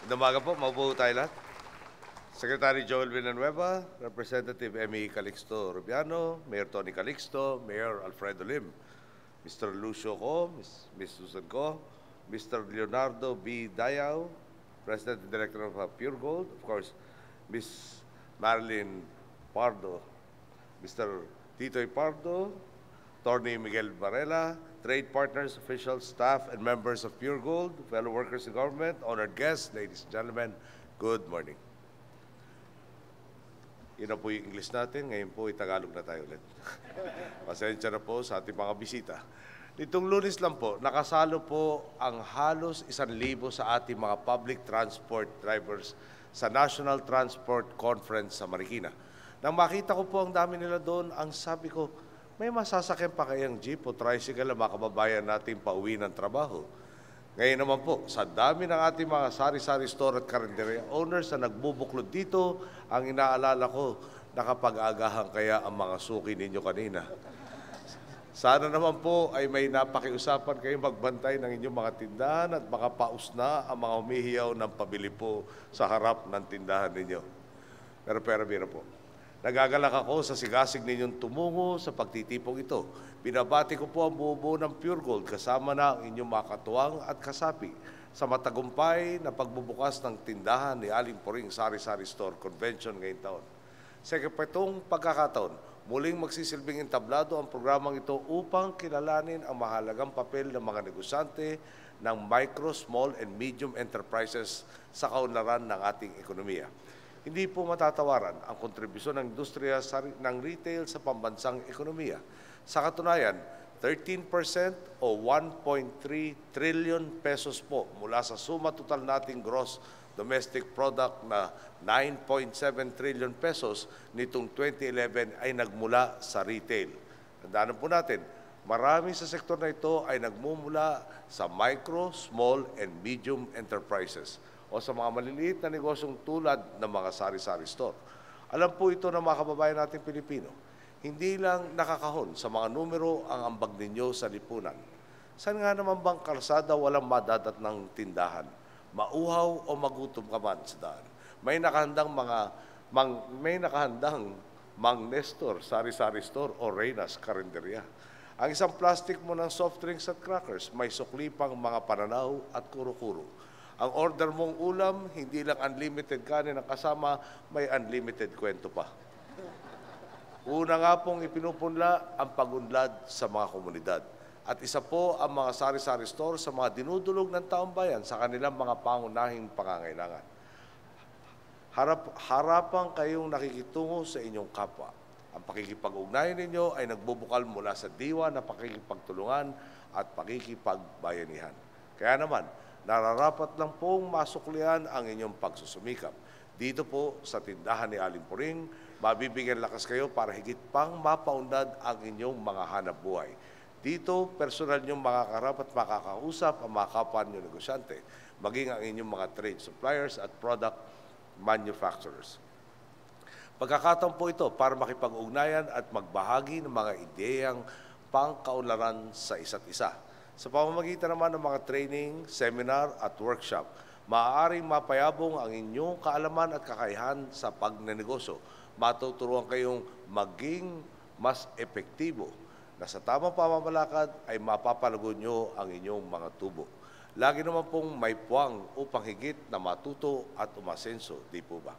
Damaga po, maupo tayo lahat. Secretary Joel Villanueva, Representative Emmy Calixto Rubiano, Mayor Tony Calixto, Mayor Alfredo Lim, Mr. Lucio Co, Ms. Susan Co, Mr. Leonardo B. Dayao, President and Director of Pure Gold, of course, Ms. Marilyn Pardo, Mr. Titoy Pardo, Attorney Miguel Varela, trade partners, officials, staff, and members of Pure Gold, fellow workers in government, honored guests, ladies and gentlemen, good morning. Yun na po yung English natin, ngayon po Tagalog na tayo ulit. Pasensya na po sa ating mga bisita. Nitong Lunes lang po, nakasalo po ang halos 1,000 sa ating mga public transport drivers sa National Transport Conference sa Marikina. Nang makita ko po ang dami nila doon, ang sabi ko, may masasakyan pa kayang jeep o tricycle na mga kababayan natin pauwi ng trabaho. Ngayon naman po, sa dami ng ating mga sari-sari store at karinderya owners na nagbubuklod dito, ang inaalala ko, nakapag-agahan kaya ang mga suki ninyo kanina. Sana naman po ay may napakiusapan kayong magbantay ng inyong mga tindahan at makapaus na ang mga humihiyaw ng pabili po sa harap ng tindahan ninyo. Pero bira po. Nagagalak ako sa sigasig ninyong tumungo sa pagtitipong ito. Binabati ko po ang buo ng Pure Gold kasama na ang inyong mga katuwang at kasapi sa matagumpay na pagbubukas ng tindahan ni Aling Puring Sari-Sari Store Convention ngayong taon. Sa ikapitong pagkakataon, muling magsisilbing entablado ang programang ito upang kilalanin ang mahalagang papel ng mga negosyante ng micro, small, and medium enterprises sa kaunlaran ng ating ekonomiya. Hindi po matatawaran ang kontribusyon ng industriya ng retail sa pambansang ekonomiya. Sa katunayan, 13% o 1.3 trillion pesos po mula sa suma total nating gross domestic product na 9.7 trillion pesos nitong 2011 ay nagmula sa retail. Tandaan po natin, marami sa sektor na ito ay nagmumula sa micro, small, and medium enterprises o sa mga maliliit na negosyong tulad ng mga sari-sari store. Alam po ito ng mga kababayan natin Pilipino. Hindi lang nakakahon sa mga numero ang ambag ninyo sa lipunan. Saan nga naman bang kalsada walang madadat ng tindahan? Mauhaw o magutom ka man sa daan? May nakahandang Mang Nestor, sari-sari store o Reyna's Karinderya. Ang isang plastic mo ng soft drinks at crackers, may sukli pang mga pananaw at kuro-kuro. Ang order mong ulam, hindi lang unlimited kanin ang kasama, may unlimited kwento pa. Una nga pong ipinupunla ang pagunlad sa mga komunidad. At isa po ang mga sari-sari store sa mga dinudulog ng taong bayan sa kanilang mga pangunahing pangangailangan. Harapan kayong nakikitungo sa inyong kapwa. Ang pakikipag-ugnayan ninyo ay nagbubukal mula sa diwa na pakikipagtulungan at pakikipagbayanihan. Kaya naman, nararapat lang pong masuklian ang inyong pagsusumikap. Dito po sa tindahan ni Aling Puring, mabibigyan lakas kayo para higit pang mapaunlad ang inyong mga hanap buhay. Dito, personal niyong makakaharap at makakausap ang mga kapwa niyong negosyante, maging ang inyong mga trade suppliers at product manufacturers. Pagkakataon po ito para makipag-ugnayan at magbahagi ng mga ideyang pangkaunlaran sa isa't isa. Sa pamamagitan naman ng mga training, seminar at workshop, maaaring mapayabong ang inyong kaalaman at kakayahan sa pagnenegosyo. Matuturuan kayong maging mas epektibo na sa tamang pamamalakad ay mapapalago nyo ang inyong mga tubo. Lagi naman pong may puwang upang higit na matuto at umasenso, di po ba?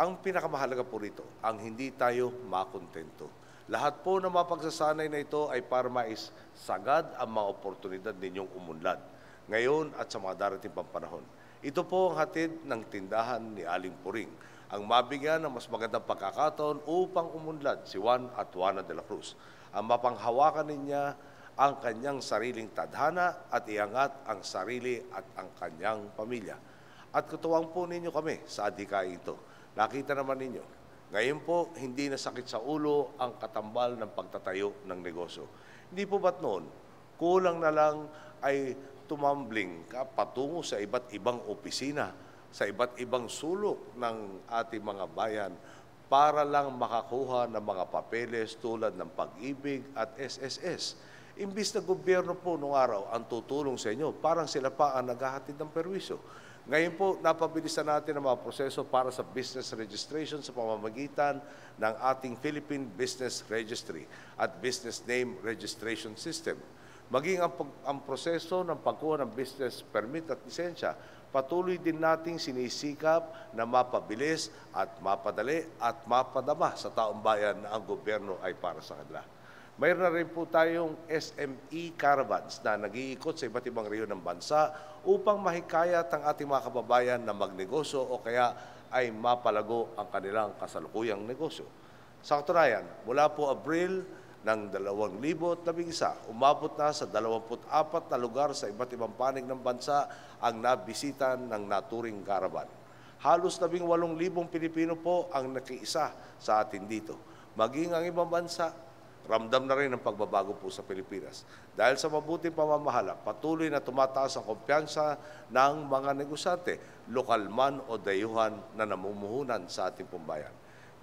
Ang pinakamahalaga po rito, ang hindi tayo makontento. Lahat po ng mga pagsasanay na ito ay para maisagad ang mga oportunidad ninyong umunlad ngayon at sa mga darating pang panahon. Ito po ang hatid ng tindahan ni Aling Puring, ang mabigyan ng mas magandang pagkakataon upang umunlad si Juan at Juana de la Cruz. Ang mapanghawakan niya ang kanyang sariling tadhana at iangat ang sarili at ang kanyang pamilya. At kutuwang po ninyo kami sa adhikain ito. Nakita naman ninyo, ngayon po, hindi na sakit sa ulo ang katambal ng pagtatayo ng negosyo. Hindi po ba't noon, kulang na lang ay tumambling ka patungo sa iba't ibang opisina, sa iba't ibang sulok ng ating mga bayan para lang makakuha ng mga papeles tulad ng Pag-ibig at SSS. Imbis na gobyerno po noong araw ang tutulong sa inyo, parang sila pa ang naghahatid ng perwisyo. Ngayon po, napabilisan natin ang mga proseso para sa business registration sa pamamagitan ng ating Philippine Business Registry at Business Name Registration System. Maging ang proseso ng pagkuha ng business permit at lisensya, patuloy din nating sinisikap na mapabilis at mapadali at mapadama sa taong bayan na ang gobyerno ay para sa kanila. Mayroon na rin po tayong SME caravans na nag-iikot sa iba't ibang rehiyon ng bansa upang mahikayat ang ating mga kababayan na magnegosyo o kaya ay mapalago ang kanilang kasalukuyang negosyo. Sa katunayan, mula po Abril ng 2011, umabot na sa 24 na lugar sa iba't ibang panig ng bansa ang nabisitan ng naturing caravan. Halos 18,000 Pilipino po ang nakiisa sa atin dito. Maging ang ibang bansa, ramdam na rin ang pagbabago po sa Pilipinas. Dahil sa mabuting pamamahala, patuloy na tumataas ang kumpiyansa ng mga negosyante, lokal man o dayuhan na namumuhunan sa ating pambayan.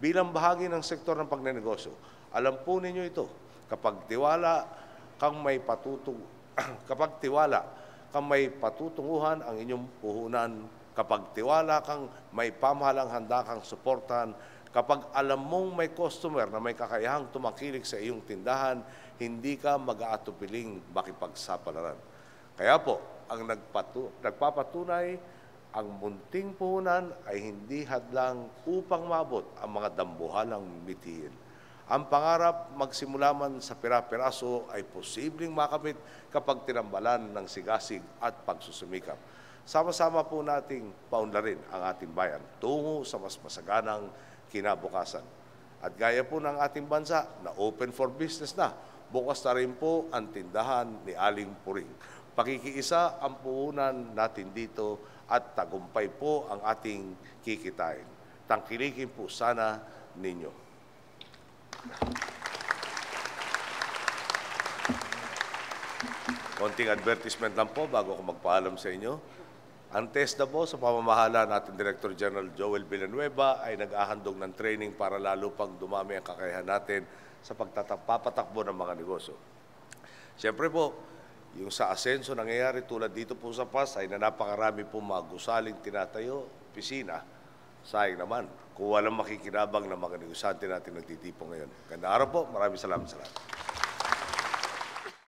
Bilang bahagi ng sektor ng pagnenegosyo, alam po ninyo ito, kapag tiwala kang may patutunguhan ang inyong puhunan, kapag tiwala kang may pamahalang handa kang suportahan, kapag alam mong may customer na may kakayahang tumakilig sa iyong tindahan, hindi ka mag-aatupiling makipagsapalaran. Kaya po, ang nagpapatunay, ang munting puhunan ay hindi hadlang upang maabot ang mga dambuhalang mithiin. Ang pangarap magsimula man sa pira-piraso ay posibleng makamit kapag tinambalan ng sigasig at pagsusumikap. Sama-sama po nating paunlarin ang ating bayan tungo sa mas masaganang kinabukasan. At gaya po ng ating bansa na open for business na, bukas na rin po ang tindahan ni Aling Puring. Pakikiisa ang puhunan natin dito at tagumpay po ang ating kikitain. Tangkilikin po sana ninyo. Konting advertisement lang po bago ako magpaalam sa inyo. Ang TESDA po sa pamamahala natin Director General Joel Villanueva ay nag-ahandog ng training para lalo pang dumami ang kakayahan natin sa pagpapatakbo ng mga negosyo. Siyempre po, yung sa asenso nangyayari tulad dito po sa Pasay na napakarami po mga gusaling tinatayo, opisina, sayang naman kung walang makikinabang ng mga negosyante natin nagtitipong ngayon. Ganda araw po, maraming salamat sa lahat.